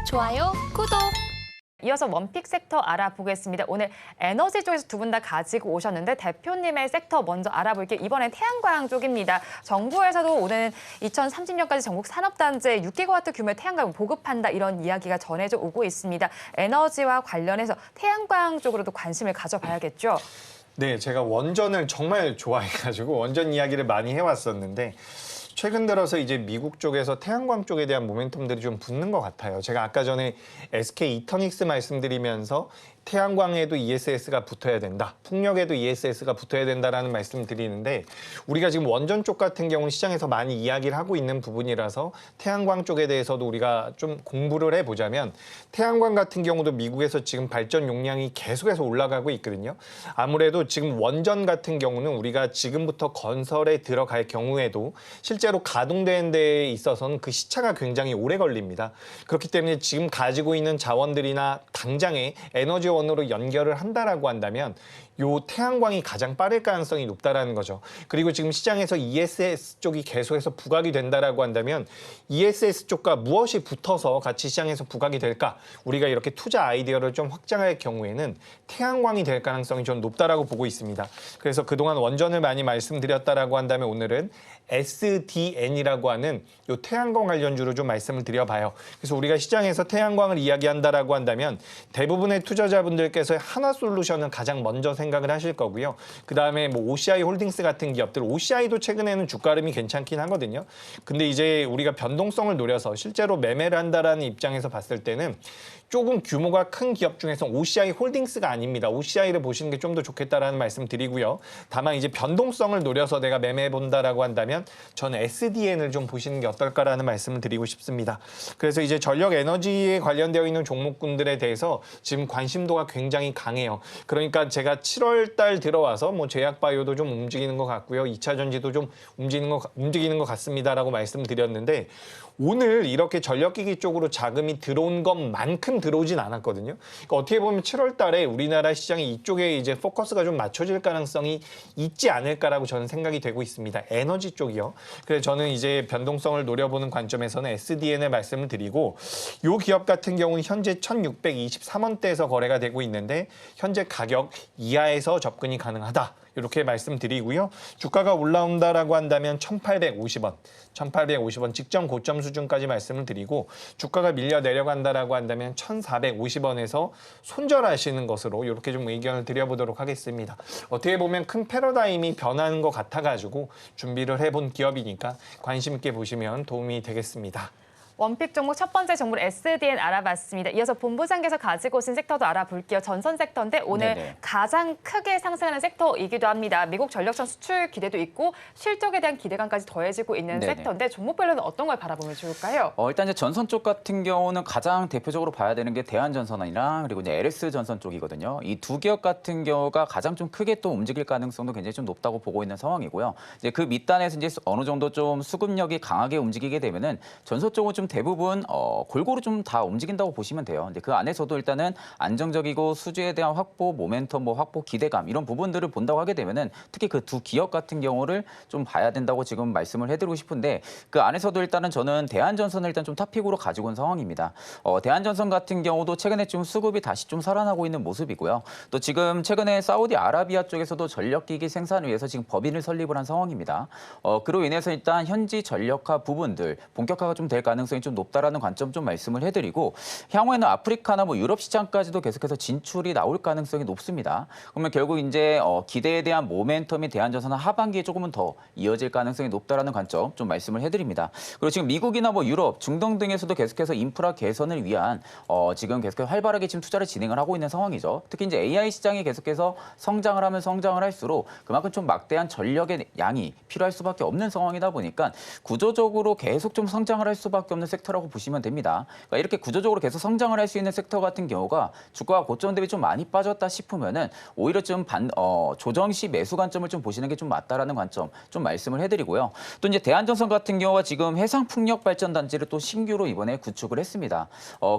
좋아요, 구독! 이어서 원픽 섹터 알아보겠습니다. 오늘 에너지 쪽에서 두 분 다 가지고 오셨는데 대표님의 섹터 먼저 알아볼게요. 이번엔 태양광 쪽입니다. 정부에서도 오는 2030년까지 전국 산업단지에 6기가와트 규모의 태양광을 보급한다 이런 이야기가 전해져 오고 있습니다. 에너지와 관련해서 태양광 쪽으로도 관심을 가져봐야겠죠. 네, 제가 원전을 정말 좋아해가지고 원전 이야기를 많이 해왔었는데 최근 들어서 이제 미국 쪽에서 태양광 쪽에 대한 모멘텀들이 좀 붙는 것 같아요. 제가 아까 전에 SK 이터닉스 말씀드리면서 태양광에도 ESS가 붙어야 된다. 풍력에도 ESS가 붙어야 된다라는 말씀을 드리는데 우리가 지금 원전 쪽 같은 경우는 시장에서 많이 이야기를 하고 있는 부분이라서 태양광 쪽에 대해서도 우리가 좀 공부를 해보자면 태양광 같은 경우도 미국에서 지금 발전 용량이 계속해서 올라가고 있거든요. 아무래도 지금 원전 같은 경우는 우리가 지금부터 건설에 들어갈 경우에도 실제로 가동되는 데에 있어서는 그 시차가 굉장히 오래 걸립니다. 그렇기 때문에 지금 가지고 있는 자원들이나 당장의 에너지원으로 연결을 한다라고 한다면 요 태양광이 가장 빠를 가능성이 높다라는 거죠. 그리고 지금 시장에서 ESS 쪽이 계속해서 부각이 된다라고 한다면 ESS 쪽과 무엇이 붙어서 같이 시장에서 부각이 될까? 우리가 이렇게 투자 아이디어를 좀 확장할 경우에는 태양광이 될 가능성이 좀 높다라고 보고 있습니다. 그래서 그동안 원전을 많이 말씀드렸다라고 한다면 오늘은 SDN이라고 하는 요 태양광 관련주로 좀 말씀을 드려봐요. 그래서 우리가 시장에서 태양광을 이야기한다라고 한다면 대부분의 투자자분들께서 하나솔루션을 가장 먼저 생각을 하실 거고요. 그다음에 뭐 OCI 홀딩스 같은 기업들, OCI도 최근에는 주가 흐름이 괜찮긴 하거든요. 근데 이제 우리가 변동성을 노려서 실제로 매매를 한다라는 입장에서 봤을 때는 조금 규모가 큰 기업 중에서 OCI 홀딩스가 아닙니다. OCI를 보시는 게 좀 더 좋겠다라는 말씀 드리고요. 다만 이제 변동성을 노려서 내가 매매해 본다라고 한다면 저는 SDN을 좀 보시는 게 어떨까라는 말씀을 드리고 싶습니다. 그래서 이제 전력 에너지에 관련되어 있는 종목군들에 대해서 지금 관심도가 굉장히 강해요. 그러니까 제가 7월 달 들어와서 뭐 제약바이오도 좀 움직이는 것 같고요. 2차 전지도 좀 움직이는 것 같습니다라고 말씀드렸는데 오늘 이렇게 전력기기 쪽으로 자금이 들어온 것만큼 들어오진 않았거든요. 그러니까 어떻게 보면 7월 달에 우리나라 시장이 이쪽에 이제 포커스가 좀 맞춰질 가능성이 있지 않을까라고 저는 생각이 되고 있습니다. 에너지 쪽이요. 그래서 저는 이제 변동성을 노려보는 관점에서는 SDN을 말씀을 드리고 이 기업 같은 경우는 현재 1623원대에서 거래가 되고 있는데 현재 가격 이하에서 접근이 가능하다. 이렇게 말씀드리고요. 주가가 올라온다라고 한다면 1850원 직전 고점 수준까지 말씀을 드리고 주가가 밀려 내려간다라고 한다면 1450원에서 손절하시는 것으로 이렇게 좀 의견을 드려보도록 하겠습니다. 어떻게 보면 큰 패러다임이 변하는 것 같아가지고 준비를 해본 기업이니까 관심 있게 보시면 도움이 되겠습니다. 원픽 종목 첫 번째 종목 SDN 알아봤습니다. 이어서 본부장께서 가지고 오신 섹터도 알아볼게요. 전선 섹터인데 오늘 가장 크게 상승하는 섹터이기도 합니다. 미국 전력선 수출 기대도 있고 실적에 대한 기대감까지 더해지고 있는 섹터인데 종목별로는 어떤 걸 바라보면 좋을까요? 일단 이제 전선 쪽 같은 경우는 가장 대표적으로 봐야 되는 게 대한전선이랑 그리고 이제 LS 전선 쪽이거든요. 이 두 기업 같은 경우가 가장 좀 크게 또 움직일 가능성도 굉장히 좀 높다고 보고 있는 상황이고요. 이제 그 밑단에서 이제 어느 정도 좀 수급력이 강하게 움직이게 되면은 전선 쪽은 좀 대부분 골고루 좀 다 움직인다고 보시면 돼요. 근데 그 안에서도 일단은 안정적이고 수주에 대한 확보, 모멘텀, 확보, 기대감 이런 부분들을 본다고 하게 되면은 특히 그 두 기업 같은 경우를 좀 봐야 된다고 지금 말씀을 해드리고 싶은데 그 안에서도 일단은 저는 대한전선을 일단 좀 탑픽으로 가지고 온 상황입니다. 대한전선 같은 경우도 최근에 좀 수급이 다시 좀 살아나고 있는 모습이고요. 또 지금 최근에 사우디아라비아 쪽에서도 전력기기 생산을 위해서 지금 법인을 설립을 한 상황입니다. 그로 인해서 일단 현지 전력화 부분들 본격화가 좀 될 가능성이 좀 높다라는 관점 좀 말씀을 해드리고 향후에는 아프리카나 유럽 시장까지도 계속해서 진출이 나올 가능성이 높습니다. 그러면 결국 이제 기대에 대한 모멘텀이 대한전선은 하반기에 조금은 더 이어질 가능성이 높다라는 관점 좀 말씀을 해드립니다. 그리고 지금 미국이나 유럽, 중동 등에서도 계속해서 인프라 개선을 위한 지금 계속해서 활발하게 지금 투자를 진행을 하고 있는 상황이죠. 특히 이제 AI 시장이 계속해서 성장을 하면 성장을 할수록 그만큼 좀 막대한 전력의 양이 필요할 수밖에 없는 상황이다 보니까 구조적으로 계속 좀 성장을 할 수밖에 없는 섹터라고 보시면 됩니다. 그러니까 이렇게 구조적으로 계속 성장을 할 수 있는 섹터 같은 경우가 주가가 고점 대비 좀 많이 빠졌다 싶으면은 오히려 좀 조정 시 매수 관점을 좀 보시는 게 좀 맞다라는 관점 좀 말씀을 해드리고요. 또 이제 대한전선 같은 경우가 지금 해상풍력발전단지를 또 신규로 이번에 구축을 했습니다.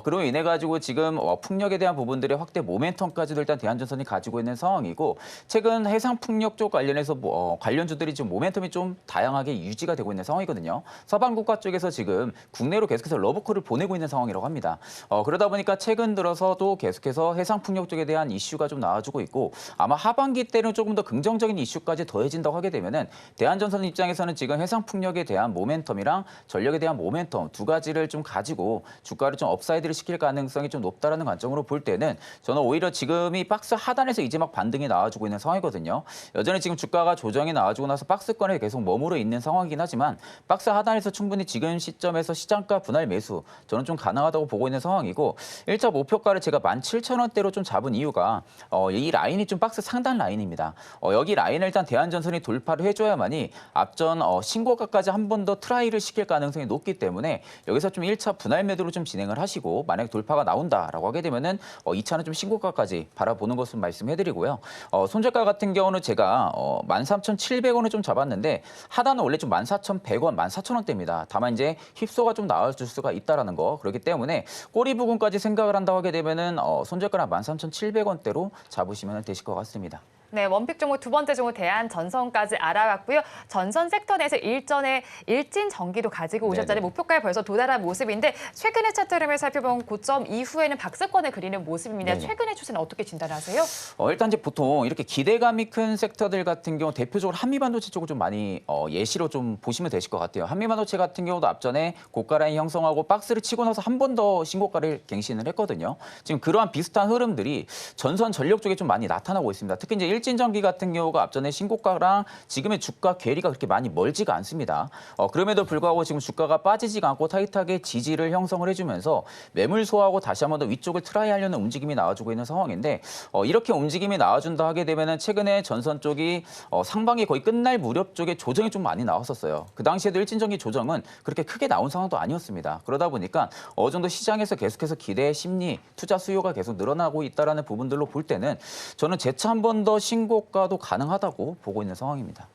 그로 인해 가지고 지금 풍력에 대한 부분들의 확대 모멘텀까지도 일단 대한전선이 가지고 있는 상황이고 최근 해상풍력 쪽 관련해서 관련주들이 지금 모멘텀이 좀 다양하게 유지가 되고 있는 상황이거든요. 서방 국가 쪽에서 지금 국내 국내로 계속해서 러브콜을 보내고 있는 상황이라고 합니다. 그러다 보니까 최근 들어서도 계속해서 해상풍력 쪽에 대한 이슈가 좀 나와주고 있고 아마 하반기 때는 조금 더 긍정적인 이슈까지 더해진다고 하게 되면은 대한전선 입장에서는 지금 해상풍력에 대한 모멘텀이랑 전력에 대한 모멘텀 두 가지를 좀 가지고 주가를 좀 업사이드를 시킬 가능성이 좀 높다라는 관점으로 볼 때는 저는 오히려 지금이 박스 하단에서 이제 막 반등이 나와주고 있는 상황이거든요. 여전히 지금 주가가 조정이 나와주고 나서 박스권에 계속 머무르 있는 상황이긴 하지만 박스 하단에서 충분히 지금 시점에서 시장가 분할 매수 저는 좀 가능하다고 보고 있는 상황이고 1차 목표가를 제가 17,000원대로 좀 잡은 이유가 이 라인이 좀 박스 상단 라인입니다. 여기 라인을 일단 대한전선이 돌파를 해줘야만이 앞전 신고가까지 한 번 더 트라이를 시킬 가능성이 높기 때문에 여기서 좀 1차 분할 매도로 좀 진행을 하시고 만약 돌파가 나온다라고 하게 되면은 2차는 좀 신고가까지 바라보는 것을 말씀해드리고요. 손절가 같은 경우는 제가 13,700원을 좀 잡았는데 하단은 원래 좀 14,100원, 14,000원대입니다. 다만 이제 휩소가 좀 나와줄 수가 있다라는 거 그렇기 때문에 꼬리 부분까지 생각을 한다고 하게 되면은 손절가는 13,700원대로 잡으시면 되실 것 같습니다. 네, 원픽 종목 두 번째 종목 대한전선까지 알아봤고요. 전선 섹터 내에서 일전에 일진 전기도 가지고 오셨잖아요. 네네. 목표가에 벌써 도달한 모습인데 최근의 차트 흐름을 살펴본 고점 이후에는 박스권을 그리는 모습입니다. 네네. 최근의 추세는 어떻게 진단하세요? 일단 이제 보통 이렇게 기대감이 큰 섹터들 같은 경우 대표적으로 한미반도체 쪽을 좀 많이 예시로 좀 보시면 되실 것 같아요. 한미반도체 같은 경우도 앞전에 고가 라인 형성하고 박스를 치고 나서 한 번 더 신고가를 갱신을 했거든요. 지금 그러한 비슷한 흐름들이 전선 전력 쪽에 좀 많이 나타나고 있습니다. 특히 이제 일진전기 같은 경우가 앞전에 신고가랑 지금의 주가 괴리가 그렇게 많이 멀지가 않습니다. 그럼에도 불구하고 지금 주가가 빠지지가 않고 타이트하게 지지를 형성을 해주면서 매물 소화하고 다시 한 번 더 위쪽을 트라이하려는 움직임이 나와주고 있는 상황인데 이렇게 움직임이 나와준다 하게 되면은 최근에 전선 쪽이 상방이 거의 끝날 무렵 쪽에 조정이 좀 많이 나왔었어요. 그 당시에도 일진전기 조정은 그렇게 크게 나온 상황도 아니었습니다. 그러다 보니까 어느 정도 시장에서 계속해서 기대 심리, 투자 수요가 계속 늘어나고 있다라는 부분들로 볼 때는 저는 재차 한 번 더 신고가도 가능하다고 보고 있는 상황입니다.